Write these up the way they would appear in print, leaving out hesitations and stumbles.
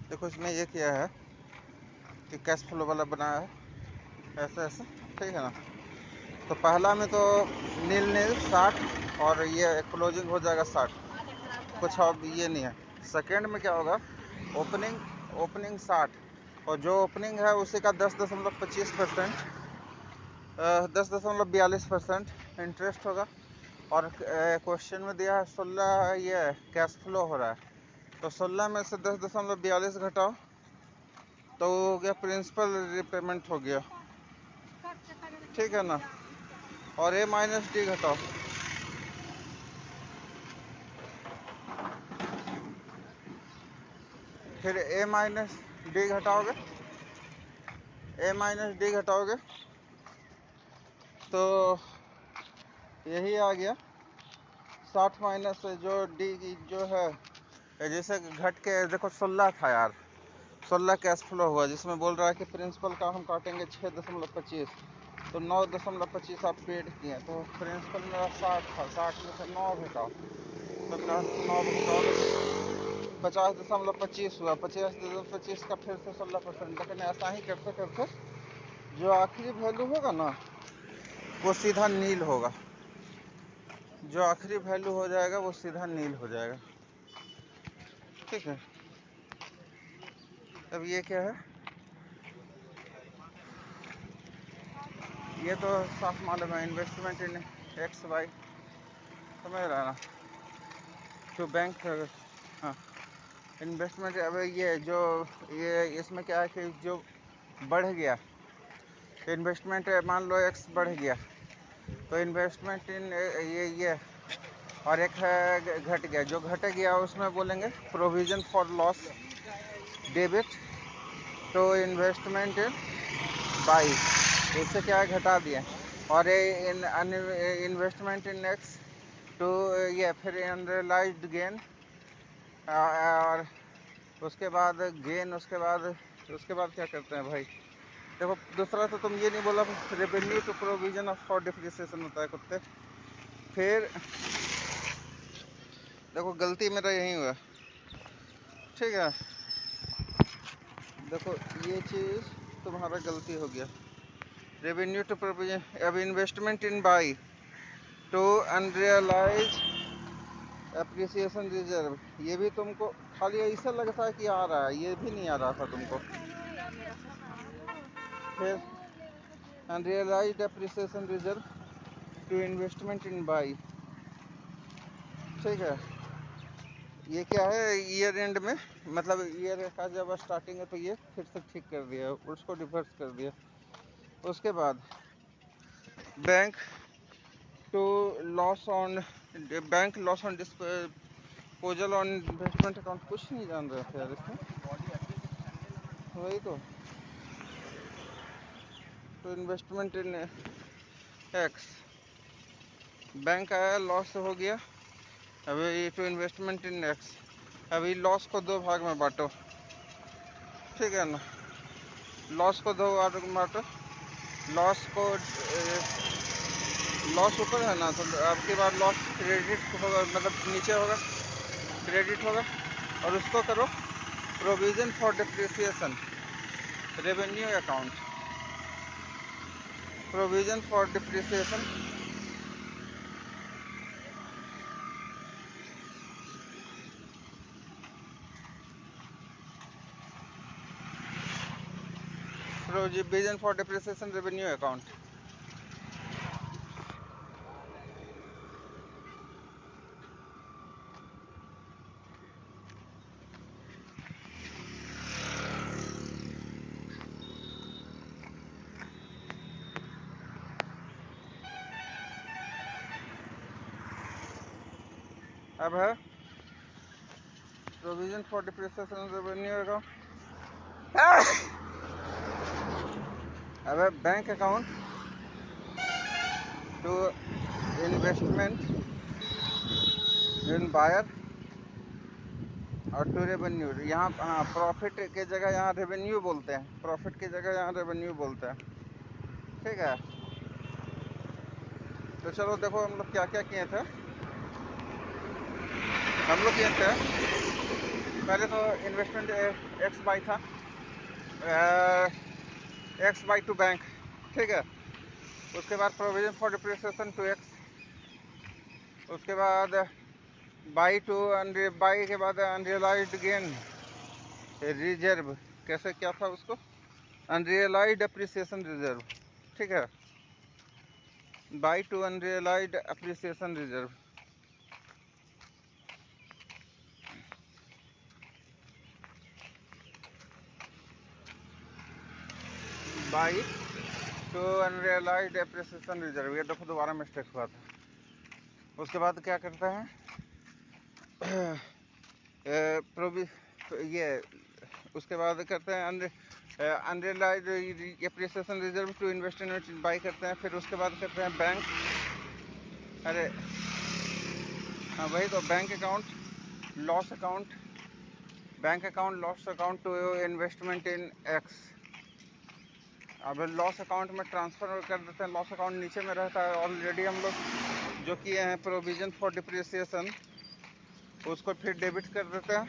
देखो इसमें ये किया है कि कैश फ्लो वाला बनाया है, ऐसे ऐसे, ठीक है ना। तो पहला में तो नील नील 60 और ये क्लोजिंग हो जाएगा 60, कुछ अब ये नहीं है। सेकेंड में क्या होगा, ओपनिंग ओपनिंग 60 और जो ओपनिंग है उसी का 10.25%, 10.42% इंटरेस्ट होगा। और क्वेश्चन में दिया है 16 ये कैश फ्लो हो रहा है, तो 16 में से 10.42 घटाओ तो हो गया प्रिंसिपल रिपेमेंट हो गया, ठीक है ना। और ए माइनस डी घटाओ, फिर ए माइनस डी घटाओगे, ए माइनस डी घटाओगे तो यही आ गया 60 माइनस जो डी जो है, जैसे घट के देखो 16 था यार, 16 कैश फ्लो हुआ, जिसमें बोल रहा है कि प्रिंसिपल का हम काटेंगे 6.25, तो 9.25 आप पेड किए, तो प्रिंसिपल मेरा 60 था, 60 में से 9 घटाओ तो 9 घटाओगे 50.25 हुआ, 50.25 का फिर से 16%। लेकिन ऐसा ही करते करते जो आखिरी वैल्यू होगा ना वो सीधा नील होगा, जो आखिरी वैल्यू हो जाएगा वो सीधा नील हो जाएगा, ठीक है। अब ये क्या है, ये तो साफ मालूम है, इन्वेस्टमेंट इन एक्स वाई, समझ रहा ना, तो बैंक, हाँ इन्वेस्टमेंट। अब ये जो ये इसमें क्या है कि जो बढ़ गया इन्वेस्टमेंट, मान लो एक्स बढ़ गया तो इन्वेस्टमेंट इन ये और एक है घट गया, जो घट गया उसमें बोलेंगे provision for loss debit to investment in by, इससे क्या है घटा दिया। और in investment in X to ये फिर अनरियलाइज्ड गेन, और उसके बाद गेन, उसके बाद क्या करते हैं भाई, देखो दूसरा तो तुम ये नहीं बोला revenue to provision of for depreciation होता है कुत्ते। फिर देखो गलती मेरा यही हुआ, ठीक है, देखो ये चीज़ तुम्हारा गलती हो गया, रेवेन्यू टू प्रोविजन। अब investment in by to unrealise appreciation reserve, ये भी तुमको खाली ऐसा लगता है कि आ रहा है, ये भी नहीं आ रहा था तुमको। फिर unrealised appreciation reserve to investment in by, ठीक है। ये क्या है, ईयर एंड में, मतलब ईयर का जब स्टार्टिंग है तो ये फिर से ठीक कर दिया, उसको रिवर्स कर दिया। उसके बाद bank to loss on bank loss on disposal on investment account, कुछ नहीं जान रहे थे यार इसमें, वही तो इन्वेस्टमेंट इन एक्स, बैंक आया लॉस हो गया, अभी टू इन्वेस्टमेंट इन एक्स, अभी लॉस को दो भाग में बांटो, ठीक है ना, लॉस को दो भाग में बांटो, लॉस को लॉस ऊपर है ना, तो आपके बाद लॉस क्रेडिट होगा, मतलब नीचे होगा, क्रेडिट होगा, और उसको करो provision for depreciation revenue account, provision for depreciation, provision for depreciation revenue account. अब है provision for depreciation revenue account, अब है bank account to investment in buyer और टू रेवेन्यू, यहाँ हाँ प्रॉफिट के जगह यहाँ रेवेन्यू बोलते हैं, प्रॉफिट की जगह यहाँ रेवेन्यू बोलते हैं, ठीक है। तो चलो देखो हम लोग क्या क्या किए थे, हम लोग किए थे पहले तो इन्वेस्टमेंट एक्स बाई था, एक्स बाई टू बैंक, ठीक है। उसके बाद provision for depreciation to X, उसके बाद बाई टू बाई के बाद अनरियलाइज्ड गेन रिजर्व, कैसे क्या था उसको, अनरियलाइज्ड अप्रिसिएशन रिजर्व, ठीक है, by two unrealised appreciation reserve. By two unrealised appreciation reserve, ये देखो दोबारा मिस्टेक हुआ था। उसके बाद क्या करते हैं ये उसके बाद करते हैं unrealised appreciation reserve to invest in by करते हैं। फिर उसके बाद करते हैं बैंक, अरे हाँ वही तो, bank account loss account, bank account loss account to investment in X. अब लॉस अकाउंट में ट्रांसफ़र कर देते हैं, लॉस अकाउंट नीचे में रहता है, ऑलरेडी हम लोग जो किए हैं प्रोविज़न फॉर डिप्रिसिएशन, उसको फिर डेबिट कर देते हैं,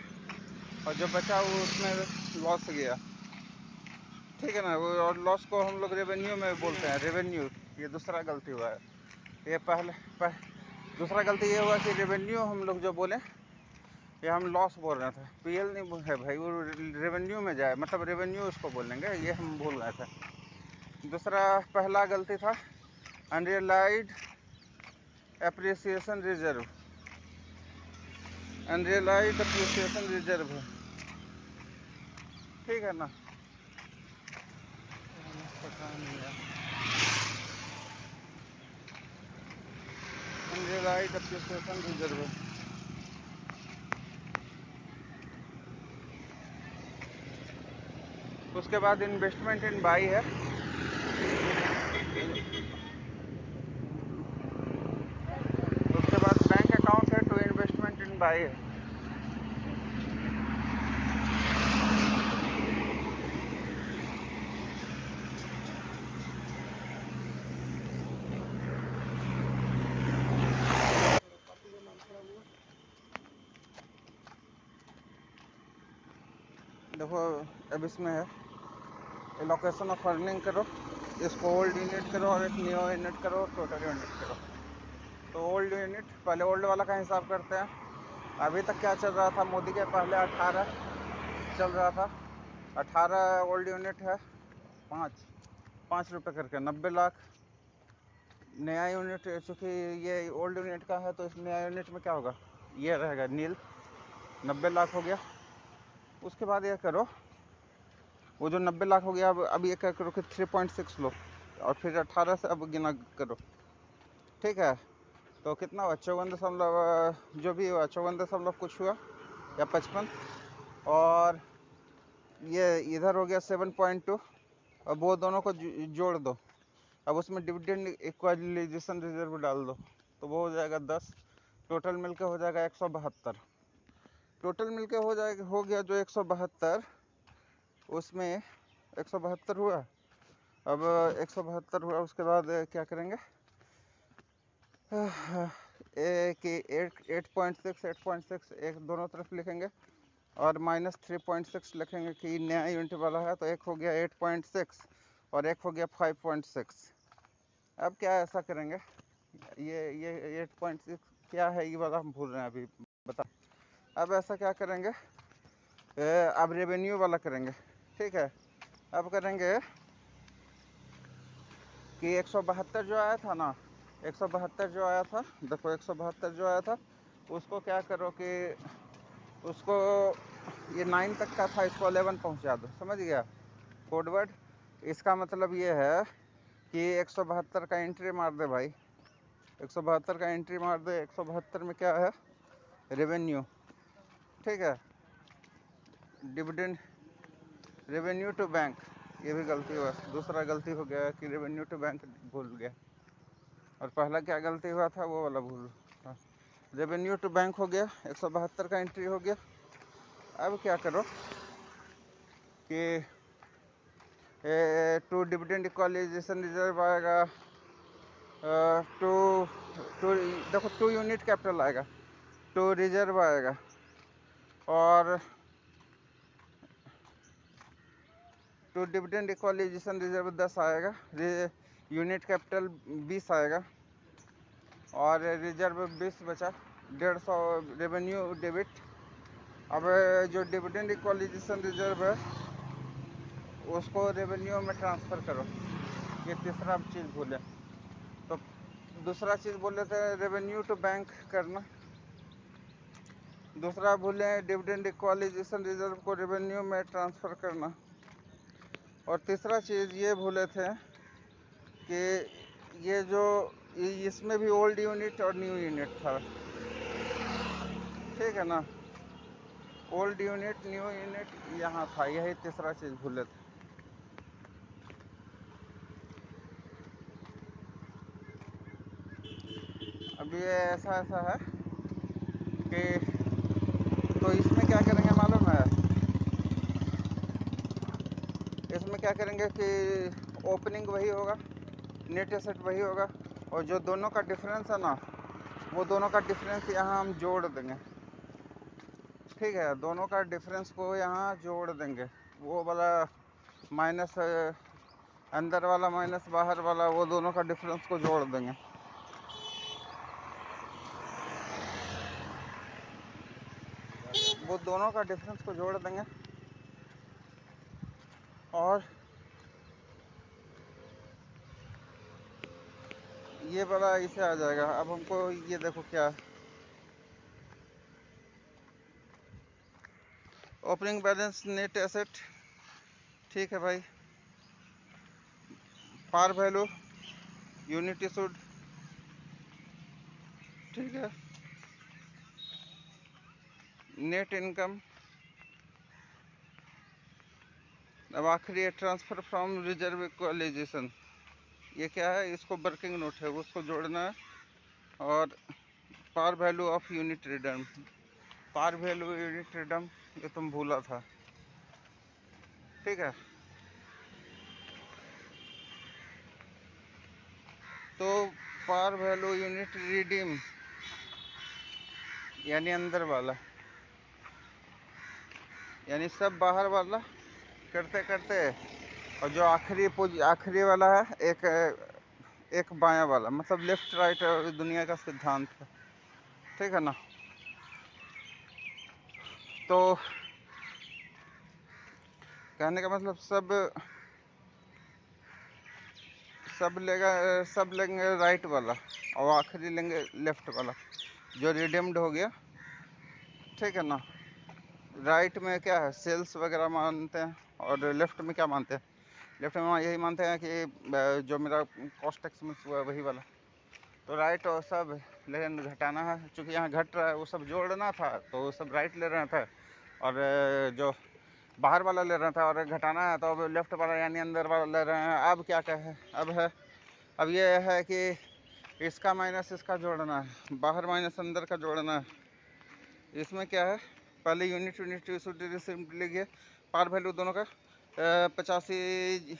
और जो बचा वो उसमें लॉस गया, ठीक है ना। वो और लॉस को हम लोग रेवेन्यू में बोलते हैं, रेवेन्यू। ये दूसरा गलती हुआ है, ये दूसरा गलती ये हुआ कि रेवेन्यू हम लोग जो बोले, ये हम लॉस बोल रहे थे, पीएल नहीं है भाई, वो रेवेन्यू में जाए, मतलब रेवेन्यू उसको बोलेंगे, ये हम भूल रहे थे। दूसरा पहला गलती था unrealised appreciation reserve, unrealised appreciation reserve है, ठीक है ना। पता नहीं है, अनरियलाइज्ड एप्रिसिएशन रिजर्व है। उसके बाद इन्वेस्टमेंट इन बाई है, उसके बाद बैंक अकाउंट है टू इन्वेस्टमेंट इन बाई है। देखो अब इसमें है एलोकेशन ऑफ अर्निंग करो, इसको ओल्ड यूनिट करो और एक न्यू यूनिट करो, टोटल यूनिट करो। तो ओल्ड यूनिट, पहले ओल्ड वाला का हिसाब करते हैं। अभी तक क्या चल रहा था, मोदी के पहले 18 चल रहा था, 18 ओल्ड यूनिट है, 5 रुपये करके 90 लाख। नया यूनिट चूँकि ये ओल्ड यूनिट का है, तो इस नया यूनिट में क्या होगा, ये रहेगा नील, 90 लाख हो गया। उसके बाद ये करो, वो जो 90 लाख हो गया, अब ये क्या करो कि 3.6 लो, और फिर 18 से अब गिना करो, ठीक है। तो कितना हुआ, 54 जो भी हुआ, 54 कुछ हुआ, या 55, और ये इधर हो गया 7.2। अब वो दोनों को जोड़ दो, अब उसमें डिविडेंड इक्वलाइजेशन रिजर्व डाल दो, तो वो हो जाएगा 10, टोटल मिलके हो जाएगा 172। टोटल मिलके हो गया जो 172, उसमें 172 हुआ। अब 172 हुआ, उसके बाद क्या करेंगे कि 8.6 एक दोनों तरफ लिखेंगे, और -3.6 लिखेंगे कि नया यूनिट वाला है। तो एक हो गया 8.6 और एक हो गया 5.6। अब क्या ऐसा करेंगे, ये 8.6 क्या है, ये वाला हम भूल रहे हैं अभी, बता। अब ऐसा क्या करेंगे, अब रेवेन्यू वाला करेंगे, ठीक है। अब करेंगे कि 172 जो आया था ना, 172 जो आया था, देखो 172 जो आया था, उसको क्या करो कि उसको, ये 9 तक का था, इसको 11 पहुंचा दो, समझ गया कोडवर्ड। इसका मतलब ये है कि 172 का एंट्री मार दे भाई, 172 का एंट्री मार दे। 172 में क्या है, रेवेन्यू, ठीक है, डिविडेंड, रेवेन्यू टू बैंक, ये भी गलती हुआ, दूसरा गलती हो गया कि रेवेन्यू टू बैंक भूल गया, और पहला क्या गलती हुआ था वो वाला भूल। रेवेन्यू टू बैंक हो गया, 172 का एंट्री हो गया। अब क्या करो कि टू डिविडेंड इक्वलाइजेशन रिजर्व आएगा, टू टू देखो 2 यूनिट कैपिटल आएगा, 2 रिजर्व आएगा, और तो डिविडेंड इक्वलाइजेशन रिजर्व 10 आएगा, यूनिट कैपिटल 20 आएगा और रिजर्व 20 बचा, 150 रेवेन्यू डेबिट। अब जो डिविडेंड इक्वलाइजेशन रिजर्व है उसको रेवेन्यू में ट्रांसफ़र करो, ये तीसरा चीज़ भूले। तो दूसरा चीज़ बोले थे रेवेन्यू टू बैंक करना, दूसरा भूले डिविडेंड इक्वलाइजेशन रिजर्व को रेवेन्यू में ट्रांसफ़र करना, और तीसरा चीज़ ये भूले थे कि ये जो इसमें भी ओल्ड यूनिट और न्यू यूनिट था, ठीक है ना, ओल्ड यूनिट न्यू यूनिट यहाँ था, यही तीसरा चीज़ भूले थे। अब ये ऐसा है कि तो इसमें क्या करेंगे मालूम है, इसमें क्या करेंगे कि ओपनिंग वही होगा, नेट एसेट वही होगा, और जो दोनों का डिफरेंस है ना, वो दोनों का डिफरेंस यहाँ हम जोड़ देंगे, ठीक है, दोनों का डिफरेंस को यहाँ जोड़ देंगे, वो वाला माइनस अंदर वाला माइनस बाहर वाला, वो दोनों का डिफरेंस को जोड़ देंगे। वो दोनों का डिफरेंस को जोड़ देंगे और ये वाला इसे आ जाएगा। अब हमको ये देखो क्या ओपनिंग बैलेंस नेट एसेट, ठीक है भाई, पार वैल्यू यूनिट इशूड, ठीक है, नेट इनकम, अब आखिरी है ट्रांसफ़र फ्रॉम रिजर्व इक्वलाइजेशन, ये क्या है, इसको वर्किंग नोट है उसको जोड़ना है, और पार वैल्यू ऑफ यूनिट रिडर्म, पार वैल्यू यूनिट रिडर्म ये तुम भूला था, ठीक है। तो पार वैल्यू यूनिट रिडीम यानी अंदर वाला, यानी सब बाहर वाला करते करते, और जो आखिरी वाला है एक बायां वाला, मतलब लेफ्ट राइट दुनिया का सिद्धांत है, ठीक है ना। तो कहने का मतलब सब लेंगे राइट वाला और आखिरी लेंगे लेफ्ट वाला, जो रिडीम्ड हो गया, ठीक है ना। राइट में क्या है, सेल्स वगैरह मानते हैं, और लेफ्ट में क्या मानते हैं, लेफ्ट में यही मानते हैं कि जो मेरा कॉस्ट एक्सपेंस हुआ है वही वाला। तो राइट और सब, लेकिन घटाना है, चूँकि यहाँ घट रहा है, वो सब जोड़ना था तो वो सब राइट ले रहा था, और जो बाहर वाला ले रहा था, और घटाना है तो अब लेफ्ट वाला यानी अंदर वाला ले रहे हैं। अब क्या कहे, अब ये है कि इसका माइनस इसका जोड़ना है, बाहर माइनस अंदर का जोड़ना है। इसमें क्या है, पहले यूनिट लिखिए, पार वैल्यू दोनों का 85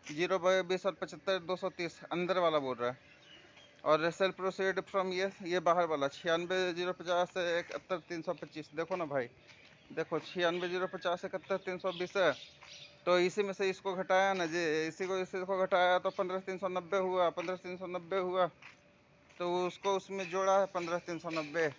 0 20 और 75 230 अंदर वाला बोल रहा है, और सेल प्रोसीड फ्रॉम ये बाहर वाला 96 050 से 71 325। देखो ना भाई, देखो 96 050 71 320 है, तो इसी में से इसको घटाया ना जी, इसी को घटाया तो 15 390 हुआ, 15 390 हुआ, तो उसको उसमें जोड़ा है 15 390,